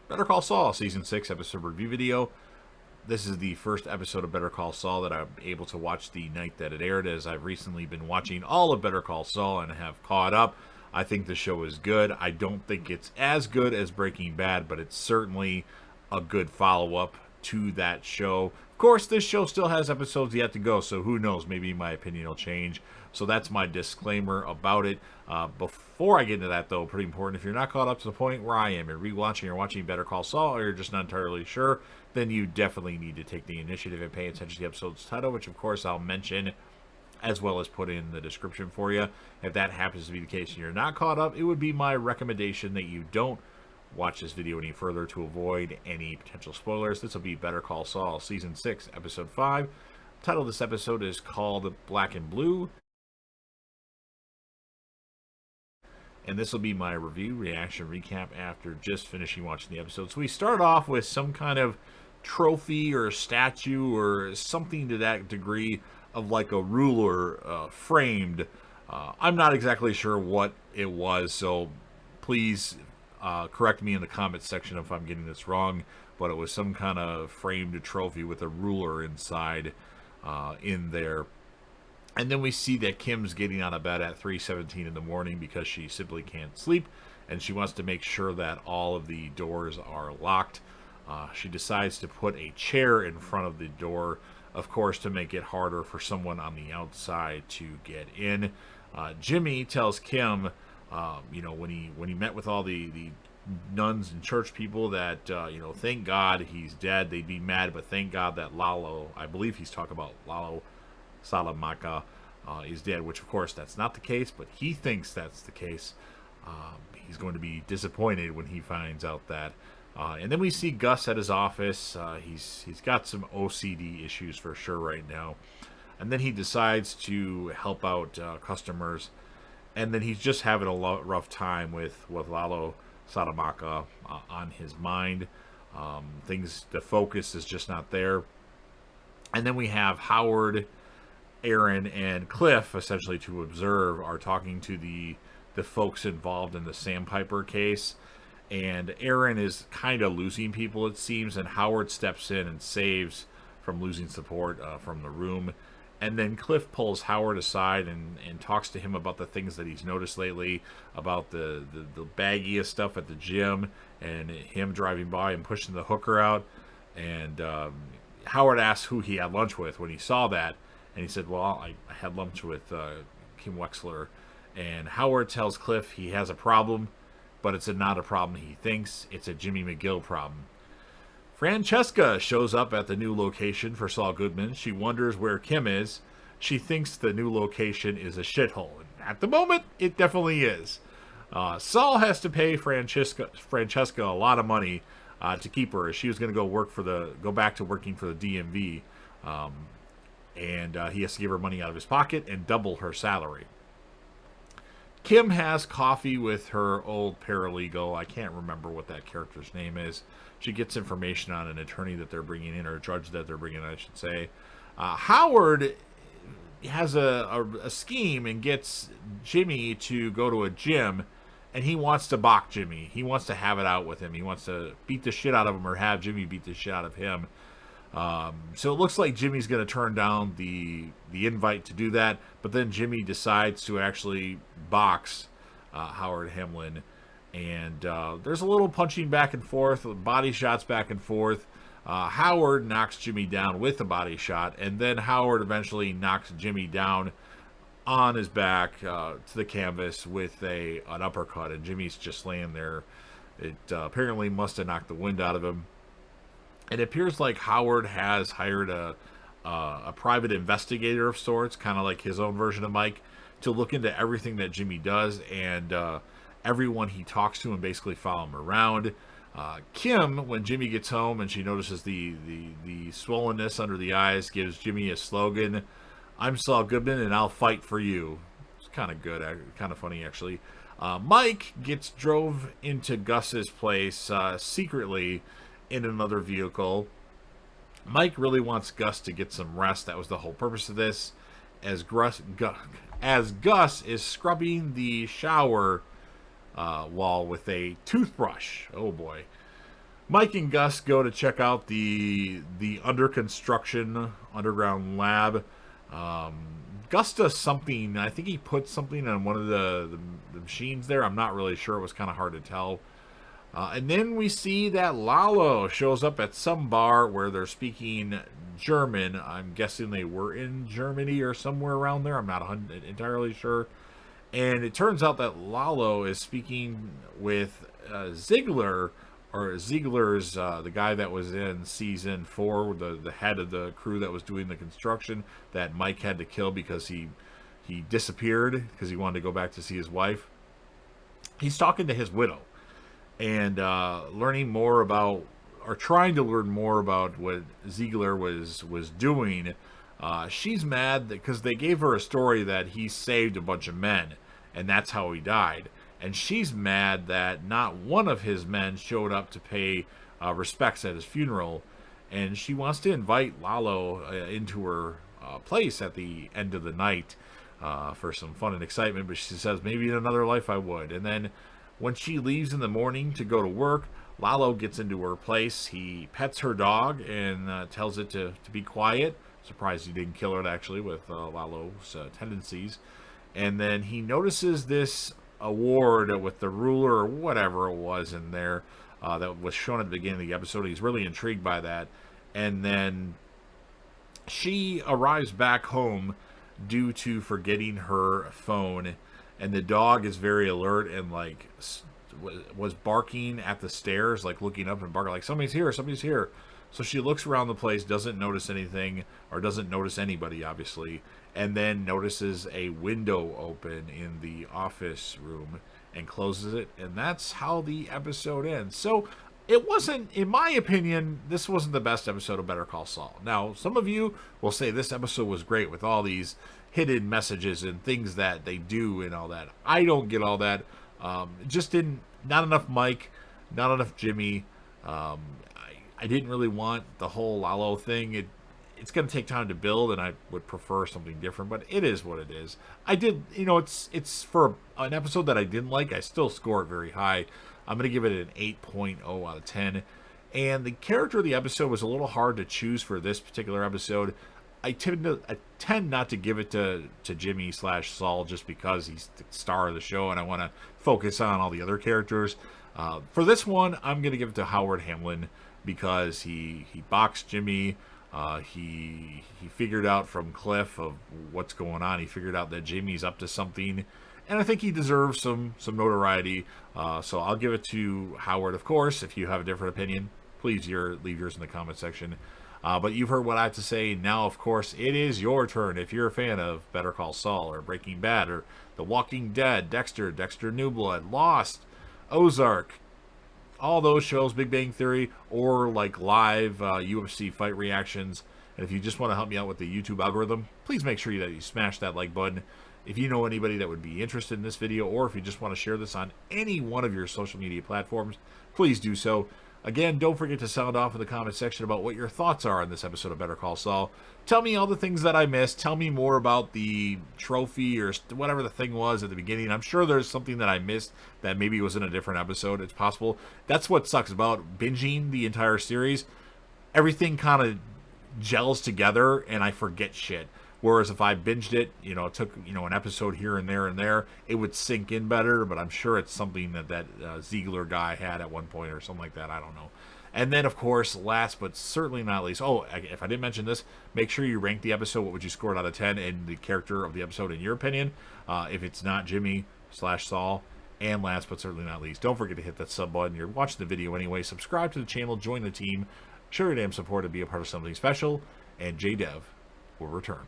Better Call Saul, Season 6 episode review video. This is the first episode of Better Call Saul that I'm able to watch the night that it aired, as I've recently been watching all of Better Call Saul and have caught up. I think the show is good. I don't think it's as good as Breaking Bad, but it's certainly a good follow-up to that show. Of course, this show still has episodes yet to go, so who knows, maybe my opinion will change. So that's my disclaimer about it. Before I get into that, though, pretty important, if you're not caught up to the point where I am, you're rewatching or watching Better Call Saul, or you're just not entirely sure, then you definitely need to take the initiative and pay attention to the episode's title, which of course I'll mention as well as put in the description for you. If that happens to be the case and you're not caught up, it would be my recommendation that you don't watch this video any further to avoid any potential spoilers. This will be Better Call Saul, Season 6, Episode 5. The title of this episode is called Black and Blue. And this will be my review, reaction, recap after just finishing watching the episode. So we start off with some kind of trophy or statue or something to that degree of like a ruler framed. I'm not exactly sure what it was, so please correct me in the comments section if I'm getting this wrong, but it was some kind of framed trophy with a ruler inside in there. And then we see that Kim's getting out of bed at 3:17 in the morning because she simply can't sleep, and she wants to make sure that all of the doors are locked. She decides to put a chair in front of the door, of course, to make it harder for someone on the outside to get in. Jimmy tells Kim, when he met with all the nuns and church people that, thank God he's dead. They'd be mad, but thank God that Lalo, I believe he's talking about Lalo Salamanca, is dead, which of course that's not the case, but he thinks that's the case. He's going to be disappointed when he finds out that. And then we see Gus at his office. He's got some OCD issues for sure right now. And then he decides to help out customers. And then he's just having a rough time with Lalo Salamanca on his mind. The focus is just not there. And then we have Howard, Aaron, and Cliff, essentially to observe, are talking to the folks involved in the Sandpiper case. And Aaron is kind of losing people, it seems, and Howard steps in and saves from losing support from the room. And then Cliff pulls Howard aside and talks to him about the things that he's noticed lately, about the baggiest stuff at the gym, and him driving by and pushing the hooker out. And Howard asks who he had lunch with when he saw that, and he said, well, I had lunch with Kim Wexler. And Howard tells Cliff he has a problem, but it's not a problem he thinks. It's a Jimmy McGill problem. Francesca shows up at the new location for Saul Goodman. She wonders where Kim is. She thinks the new location is a shithole. And at the moment, it definitely is. Saul has to pay Francesca a lot of money to keep her. She was going to go back to working for the DMV. And he has to give her money out of his pocket and double her salary. Kim has coffee with her old paralegal. I can't remember what that character's name is. She gets information on an attorney that they're bringing in, or a judge that they're bringing in, I should say. Howard has a scheme and gets Jimmy to go to a gym, and he wants to balk Jimmy. He wants to have it out with him. He wants to beat the shit out of him, or have Jimmy beat the shit out of him. So it looks like Jimmy's going to turn down the invite to do that, but then Jimmy decides to actually box Howard Hamlin, and there's a little punching back and forth, body shots back and forth. Howard knocks Jimmy down with a body shot, and then Howard eventually knocks Jimmy down on his back to the canvas with an uppercut, and Jimmy's just laying there. It apparently must have knocked the wind out of him. It appears like Howard has hired a private investigator of sorts, kind of like his own version of Mike, to look into everything that Jimmy does, and everyone he talks to, and basically follow him around. Kim, when Jimmy gets home and she notices the swollenness under the eyes, gives Jimmy a slogan, "I'm Saul Goodman and I'll fight for you." It's kind of good, kind of funny actually. Mike gets drove into Gus's place secretly in another vehicle. Mike really wants Gus to get some rest. That was the whole purpose of this. As Gus is scrubbing the shower wall with a toothbrush. Oh boy. Mike and Gus go to check out the under construction underground lab. Um, Gus does something. I think he put something on one of the machines there. I'm not really sure. It was kind of hard to tell. And then we see that Lalo shows up at some bar where they're speaking German. I'm guessing they were in Germany or somewhere around there. I'm not entirely sure. And it turns out that Lalo is speaking with Ziegler, or Ziegler's the guy that was in season 4, the head of the crew that was doing the construction that Mike had to kill because he disappeared because he wanted to go back to see his wife. He's talking to his widow and learning more about, or trying to learn more about what Ziegler was doing. She's mad because they gave her a story that he saved a bunch of men, and that's how he died. And she's mad that not one of his men showed up to pay respects at his funeral. And she wants to invite Lalo into her place at the end of the night for some fun and excitement. But she says, maybe in another life I would. And then when she leaves in the morning to go to work, Lalo gets into her place. He pets her dog and tells it to be quiet. Surprised he didn't kill it, actually, with Lalo's tendencies. And then he notices this award with the ruler or whatever it was in there that was shown at the beginning of the episode. He's really intrigued by that. And then she arrives back home due to forgetting her phone. And the dog is very alert and like was barking at the stairs, like looking up and barking like somebody's here, somebody's here. So she looks around the place, doesn't notice anything, or doesn't notice anybody, obviously, and then notices a window open in the office room and closes it, and that's how the episode ends. So it wasn't, in my opinion, this wasn't the best episode of Better Call Saul. Now, some of you will say this episode was great with all these hidden messages and things that they do and all that. I don't get all that. Just didn't, not enough Mike, not enough Jimmy. I didn't really want the whole Lalo thing. It's going to take time to build, and I would prefer something different, but it is what it is. I did, it's for an episode that I didn't like, I still score it very high. I'm going to give it an 8.0 out of 10. And the character of the episode was a little hard to choose for this particular episode. I tend not to give it to Jimmy / Saul just because he's the star of the show, and I want to focus on all the other characters. For this one, I'm going to give it to Howard Hamlin because he boxed Jimmy. He figured out from Cliff of what's going on. He figured out that Jimmy's up to something, and I think he deserves some notoriety. So I'll give it to Howard. Of course, if you have a different opinion, please leave yours in the comment section. But you've heard what I have to say. Now, of course, it is your turn. If you're a fan of Better Call Saul or Breaking Bad or The Walking Dead, Dexter New Blood, Lost, Ozark, all those shows, Big Bang Theory, or like live UFC fight reactions. And if you just want to help me out with the YouTube algorithm, please make sure that you smash that like button. If you know anybody that would be interested in this video, or if you just want to share this on any one of your social media platforms, please do so. Again, don't forget to sound off in the comment section about what your thoughts are on this episode of Better Call Saul. Tell me all the things that I missed. Tell me more about the trophy or whatever the thing was at the beginning. I'm sure there's something that I missed that maybe was in a different episode. It's possible. That's what sucks about binging the entire series. Everything kind of gels together and I forget shit. Whereas if I binged it, took, an episode here and there, it would sink in better. But I'm sure it's something that Ziegler guy had at one point or something like that. I don't know. And then, of course, last but certainly not least, if I didn't mention this, make sure you rank the episode. What would you score it out of 10 and the character of the episode in your opinion? If it's not Jimmy / Saul. And last but certainly not least, don't forget to hit that sub button. You're watching the video anyway. Subscribe to the channel. Join the team. Show your damn support to be a part of something special. And JDev will return.